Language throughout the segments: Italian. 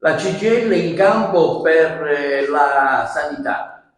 la CGIL in campo per la sanità.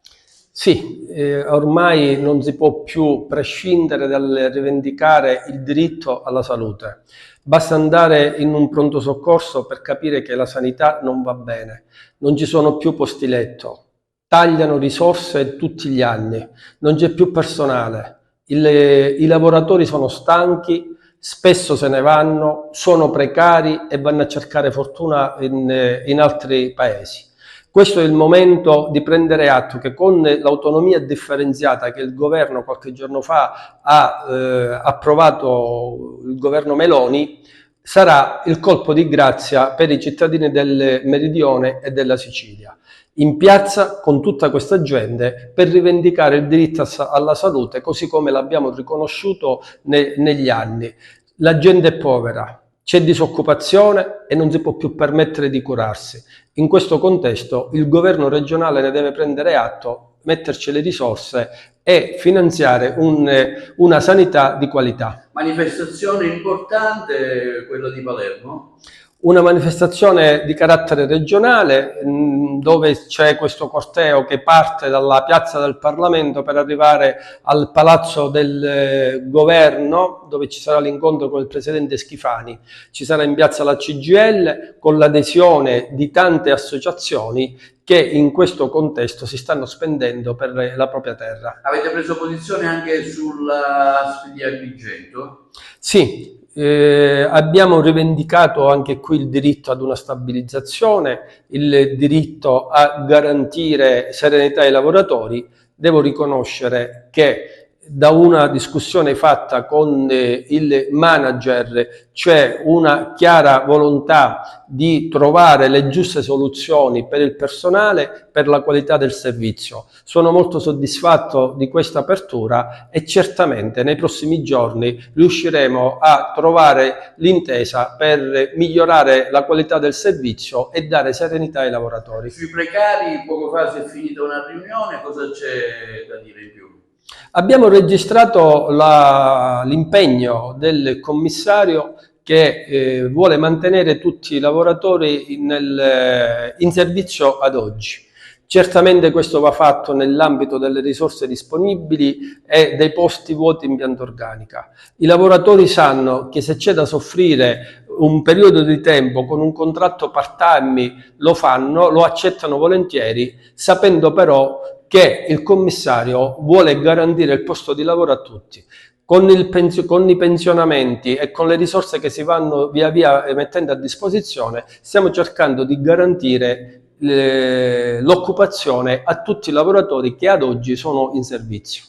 Sì, ormai non si può più prescindere dal rivendicare il diritto alla salute. Basta andare in un pronto soccorso per capire che la sanità non va bene, non ci sono più posti letto, tagliano risorse tutti gli anni, non c'è più personale, i lavoratori sono stanchi, spesso se ne vanno, sono precari e vanno a cercare fortuna in altri paesi. Questo è il momento di prendere atto che con l'autonomia differenziata che il governo qualche giorno fa ha approvato, il governo Meloni, sarà il colpo di grazia per i cittadini del Meridione e della Sicilia. In piazza con tutta questa gente per rivendicare il diritto alla salute così come l'abbiamo riconosciuto negli anni. La gente è povera, c'è disoccupazione e non si può più permettere di curarsi. In questo contesto il governo regionale ne deve prendere atto, metterci le risorse e finanziare una sanità di qualità. Manifestazione importante quella di Palermo? Una manifestazione di carattere regionale dove c'è questo corteo che parte dalla piazza del Parlamento per arrivare al Palazzo del Governo, dove ci sarà l'incontro con il Presidente Schifani. Ci sarà in piazza la CGIL con l'adesione di tante associazioni che in questo contesto si stanno spendendo per la propria terra. Avete preso posizione anche sulla di Agrigento? Sì. Abbiamo rivendicato anche qui il diritto ad una stabilizzazione, il diritto a garantire serenità ai lavoratori. Devo riconoscere che da una discussione fatta con il manager c'è una chiara volontà di trovare le giuste soluzioni per il personale, per la qualità del servizio. Sono molto soddisfatto di questa apertura e certamente nei prossimi giorni riusciremo a trovare l'intesa per migliorare la qualità del servizio e dare serenità ai lavoratori. Sui precari poco fa si è finita una riunione, cosa c'è da dire in più? Abbiamo registrato l'impegno del commissario che vuole mantenere tutti i lavoratori in servizio ad oggi. Certamente questo va fatto nell'ambito delle risorse disponibili e dei posti vuoti in pianta organica. I lavoratori sanno che se c'è da soffrire un periodo di tempo con un contratto part-time lo fanno, lo accettano volentieri, sapendo però che il commissario vuole garantire il posto di lavoro a tutti. Con i pensionamenti e con le risorse che si vanno via via mettendo a disposizione, stiamo cercando di garantire l'occupazione a tutti i lavoratori che ad oggi sono in servizio.